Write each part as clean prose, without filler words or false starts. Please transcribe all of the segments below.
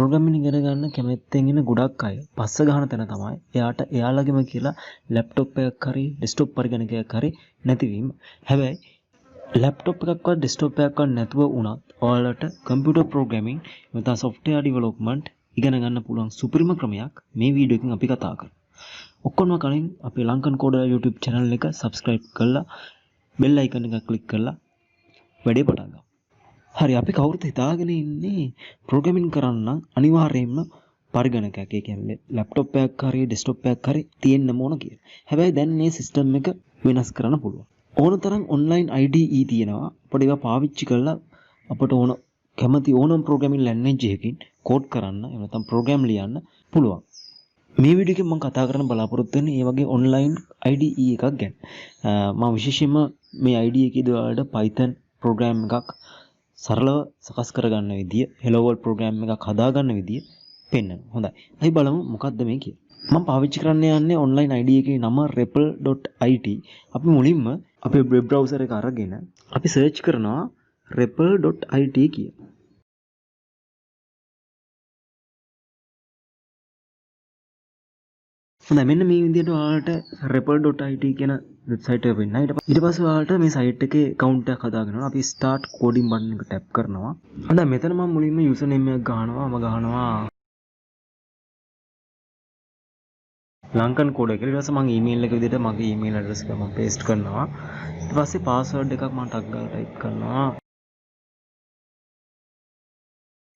Programming ඉගෙන ගන්න කැමැත්තෙන් ඉන්න ගොඩක් අය පස්ස ගහන තැන තමයි එයාලගෙම කියලා ලැප්ටොප් එකක් හරි ඩෙස්ක්ටොප් පරිගණකයක් හරි නැතිවීම. හැබැයි ලැප්ටොප් එකක්වත් ඩෙස්ක්ටොප් එකක්වත් නැතුව වුණත් ඔයාලට කම්පියුටර් ප්‍රෝග්‍රෑමින් නැත්නම් සොෆ්ට්වෙයාර් ඩෙවලොප්මන්ට් ඉගෙන ගන්න පුළුවන් සුපිරිම ක්‍රමයක් මේ වීඩියෝ එකකින් අපි කතා කරමු. ඔක්කොම කලින් අපේ ලංකන් කෝඩර් YouTube channel එක subscribe කරලා bell icon එක click කරලා වැඩේ පටන් ගමු. හරි අපි කවුරුත් හිතාගෙන ඉන්නේ ප්‍රෝග්‍රෑමින් කරන්න අනිවාර්යයෙන්ම පරිගණකයක් ඒ කියන්නේ ලැප්ටොප් එකක් හරි ඩෙස්ක්ටොප් එකක් හරි තියෙන්න ඕන කියලා. හැබැයි දැන් මේ සිස්ටම් එක වෙනස් කරන්න පුළුවන්. ඕනතරම් online IDE තියෙනවා. අපිට ඒවා පාවිච්චි කරලා අපට ඕන කැමති ඕනම ප්‍රෝග්‍රෑමින් ලැන්ග්වේජ් එකකින් කෝඩ් කරන්න එහෙම නැත්නම් ප්‍රෝග්‍රෑම් ලියන්න පුළුවන්. මේ වීඩියෝ එකෙන් මම කතා කරන්න බලාපොරොත්තු වෙන්නේ මේ වගේ online IDE එකක් ගැන. මම විශේෂයෙන්ම මේ IDE එකේදී ඔයාලට Python ප්‍රෝග්‍රෑම් එකක් සරලව සකස් කරගන්න විදිය, hello world ප්‍රෝග්‍රෑම් එකක් හදාගන්න විදිය පෙන්වනවා. හොඳයි. අපි බලමු මොකක්ද මේ කියන්නේ. මම පාවිච්චි කරන්න යන්නේ online IDE එකේ නම repl.it. අපි මුලින්ම අපේ වෙබ් බ්‍රවුසර් එක අරගෙන අපි සර්ච් කරනවා repl.it කියලා. හොඳයි මෙන්න මේ විදිහට ඔයාලට repl.it කියන වෙබ්සයිට් එක වෙන්න. ඊට පස්සේ ඔයාලට මේ සයිට් එකේ account එකක් හදාගන්න ඕන. අපි start coding button එක tap කරනවා. හොඳයි මෙතන මම මුලින්ම user name එකක් ගහනවා. මම ගහනවා ලංකන් කෝඩර් කියලා. ඊට පස්සේ මම email එක විදිහට මගේ email address එක මම paste කරනවා. ඊට පස්සේ password එකක් මම ටක් ගාලා type කරනවා.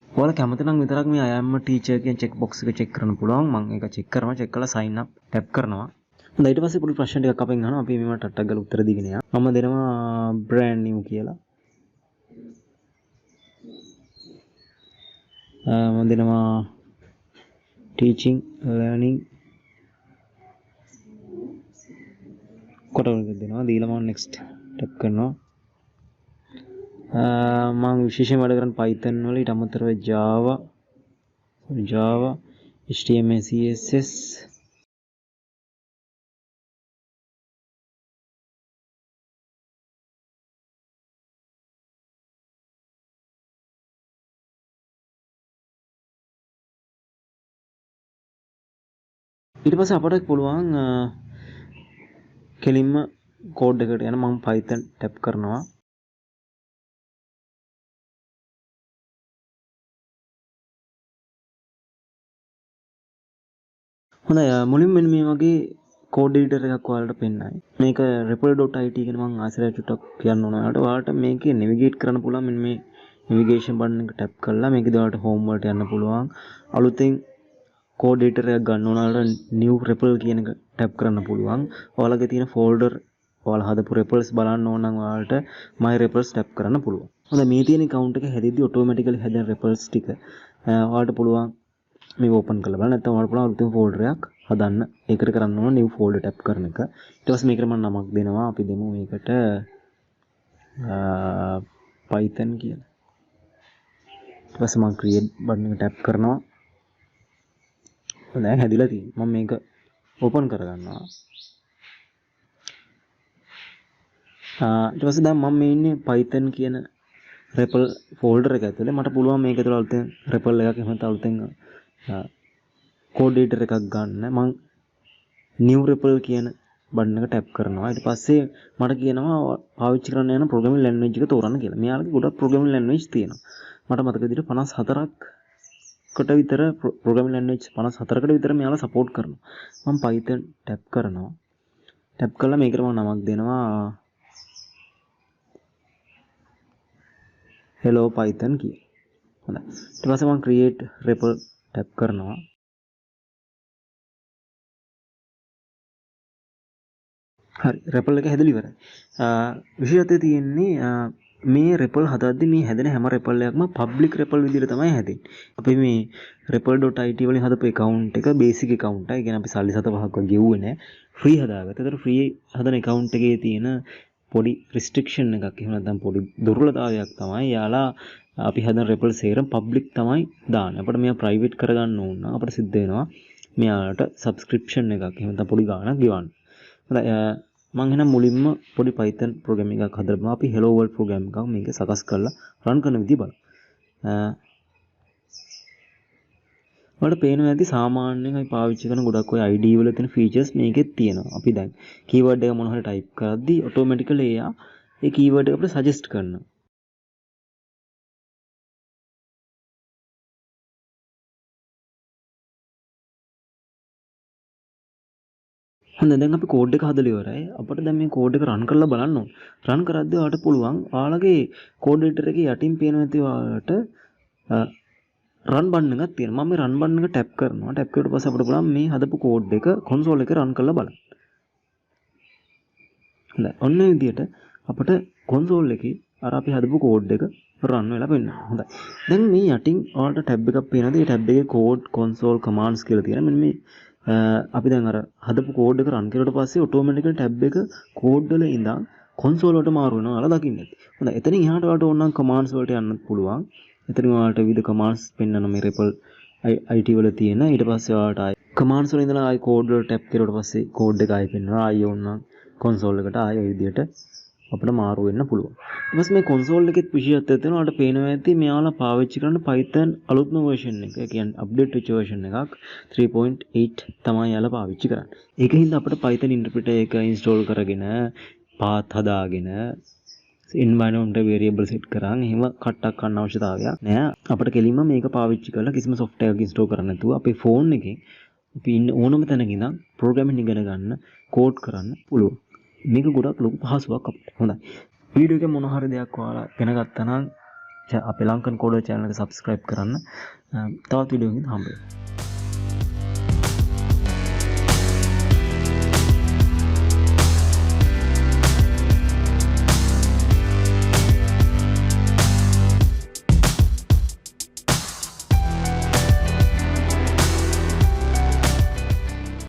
ඔයාලා කැමති නම් විතරක් මේ I am a teacher කියන check box එක check කරන්න පුළුවන්. මම ඒක check කරනවා. check කරලා sign up tap කරනවා. හොඳයි ඊට පස්සේ පොඩි ප්‍රශ්න ටිකක් අපෙන් අහනවා. අපි මේවට ටක් ගාලා උත්තර දීගෙන යනවා. මම දෙනවා brand new කියලා. මම දෙනවා teaching learning කොටවලක දෙනවා. දීලා මම next tap කරනවා. මම විශේෂයෙන් වැඩ කරන්නේ Python වල ඊට අමතරව Java HTML CSS ඊට පස්සේ අපට පුළුවන් කෙලින්ම කෝඩ් එකට යන මම Python tap කරනවා. හොඳයි මුලින්ම මෙන්න මේ වගේ කෝඩ් එඩිටර් එකක් ඔයාලට පෙන්නයි. මේක repl.it කියන මම ආශ්‍රය චුට්ටක් කියන්න ඕන. ඔයාලට මේකේ navigate කරන්න පුළුවන්. මෙන්න මේ navigation button එක tap කරලා මේකේදී ඔයාලට home වලට යන්න පුළුවන්. අලුතෙන් කෝඩ් එඩිටර් එකක් ගන්න ඕන ඔයාලට new repl කියන එක tap කරන්න පුළුවන්. ඔයාලගේ තියෙන folder ඔයාලා හදපු repls බලන්න ඕන නම් ඔයාලට my repls tap කරන්න පුළුවන්. හොඳයි මේ තියෙන account එක හැදෙද්දි automatically හැදෙන repls ටික ඔයාලට පුළුවන් මේක ඕපන් කරලා බලන්න. නැත්නම් ඔයාලට පුළුවන් අලුතෙන් folder එකක් හදන්න. ඒකට කරන්න ඕන new folder tap කරන එක. ඊට පස්සේ මේකට මම නමක් දෙනවා. අපි දෙමු මේකට Python කියලා. ඊට පස්සේ මම create button එක tap කරනවා. දැන් හැදිලා තියෙනවා. මම මේක ඕපන් කරගන්නවා. ඊට පස්සේ දැන් මම මේ ඉන්නේ Python කියන repl folder එක ඇතුලේ. මට පුළුවන් මේක ඇතුලේ අලුතෙන් repl එකක් එහෙම නැත්නම් අලුතෙන් කෝඩ් එඩිටර් එකක් ගන්න. මම new repl කියන බටන් එක tap කරනවා. ඊට පස්සේ මට කියනවා පාවිච්චි කරන්න යන programming language එක තෝරන්න කියලා. මෙයාලගේ ගොඩක් programming language තියෙනවා. මට මතක විදිහට 54කට විතර programming language 54කට විතර මෙයාලා support කරනවා. මම Python tap කරනවා. tap කළා මේකට මම නමක් දෙනවා hello Python කියලා. හොඳයි. ඊට පස්සේ මම create repl tap කරනවා. හරි repl එක හැදලා ඉවරයි. විශේෂත්වය තියෙන්නේ මේ repl හදද්දි මේ හැදෙන හැම repl එකක්ම public repl විදිහට තමයි හැදෙන්නේ. අපි මේ repl.it වලින් හදපු account එක basic account එක. ඒ කියන්නේ අපි සල්ලි 7-5ක් ගෙවුවේ නැහැ. free හදාගත්තා. ඒතර free හදන account එකේ තියෙන පොඩි restriction එකක් එහෙම නැත්නම් පොඩි දුර්වලතාවයක් තමයි යාලා අපි හදන repl සේරම public තමයි දාන්නේ. අපිට මේවා private කරගන්න ඕන නම් අපිට සිද්ධ වෙනවා මෙයාලට subscription එකක් එහෙම නැත්නම් පොඩි ගාණක් ගෙවන්න. හොඳයි මම එහෙනම් මුලින්ම පොඩි Python ප්‍රෝග්‍රෑමින් එකක් හදලා අපි hello world ප්‍රෝග්‍රෑම් එකක් මේක සකස් කරලා run කරන විදිය බලමු. ඔයාලට පේනවා ඇති සාමාන්‍යයෙන් අපි පාවිච්චි කරන ගොඩක් ඔය ID වල තියෙන ෆීචර්ස් මේකෙත් තියෙනවා. අපි දැන් කීවර්ඩ් එක මොන හරි ටයිප් කරද්දී ඔටෝමැටිකලි එයා ඒ කීවර්ඩ් එක අපිට සජෙස්ට් කරනවා. හොඳයි දැන් අපි කෝඩ් එක හදලා ඉවරයි. අපිට දැන් මේ කෝඩ් එක රන් කරලා බලන්න ඕන. රන් කරද්දී ඔයාලට පුළුවන් ඔයාලගේ කෝඩ් එඩිටර් එකේ යටින් පේනවා ඇති ඔයාලට රන් බටන් එකක් තියෙනවා. මම මේ රන් බටන් එක ටැප් කරනවා. ටැප් කරුවට පස්සේ අපිට පුළුවන් මේ හදපු කෝඩ් එක කන්සෝල් එකේ රන් කරලා බලන්න. හොඳයි. ඔන්න ඔය විදිහට අපිට කන්සෝල් එකේ අර අපි හදපු කෝඩ් එක රන් වෙලා පෙන්නනවා. හොඳයි. දැන් මේ යටින් ඔයාලට ටැබ් එකක් පේනවාද? මේ ටැබ් එකේ කෝඩ් කන්සෝල් කමාන්ඩ්ස් කියලා තියෙනවා. මෙන්න මේ අපි දැන් අර හදපු කෝඩ් එක රන් කරුවට පස්සේ ඔටෝමැටිකලි ටැබ් එක කෝඩ් වල ඉඳන් කන්සෝල් වලට මාරු වෙනවා ඔයාලා දකින්න ඇති. හොඳයි. එතනින් එහාට ඔයාලට ඕන නම් කමාන්ඩ්ස් වලට යන්නත් පුළුවන්. එතනින් ඔයාලට විවිධ කමාන්ඩ්ස් පෙන්වන මේ repl.it වල තියෙන. ඊට පස්සේ ඔයාලට ආයි කමාන්ඩ්ස් වල ඉඳලා ආයි කෝඩ් වල ටැප් කරුවට පස්සේ කෝඩ් එක ආයි පෙන්වනවා. ආයි ඕන නම් කන්සෝල් එකට ආයි ඔය විදිහට අපිට මාරු වෙන්න පුළුවන්. ඊට පස්සේ මේ කන්සෝල් එකෙත් විශේෂත්වයක් තියෙනවා. ඔයාලට පේනවා ඇති මෙයාලා පාවිච්චි කරන Python අලුත්ම version එක. ඒ කියන්නේ update වෙච්ච version එකක් 3.8 තමයි යාලා පාවිච්චි කරන්නේ. ඒකින්ද අපිට Python interpreter එක install කරගෙන path හදාගෙන environment variable set කරන් එහෙම කට්ටක් ගන්න අවශ්‍යතාවයක් නෑ. අපිට කෙලින්ම මේක පාවිච්චි කරලා කිසිම software එකක් install කරන්න නැතුව අපේ phone එකෙන් අපි ඉන්න ඕනම තැනක ඉඳන් programming ඉගෙන ගන්න, code කරන්න පුළුවන්. මේක ගොඩක් ලොකු පහසුවක් අපිට. හොඳයි. වීඩියෝ එකේ මොන හරි දෙයක් ඔයාලා ඉගෙන ගත්තා නම් අපේ ලංකන් කෝඩර් channel එක subscribe කරන්න. තවත් වීඩියෝ එකකින් හම්බ වෙමු.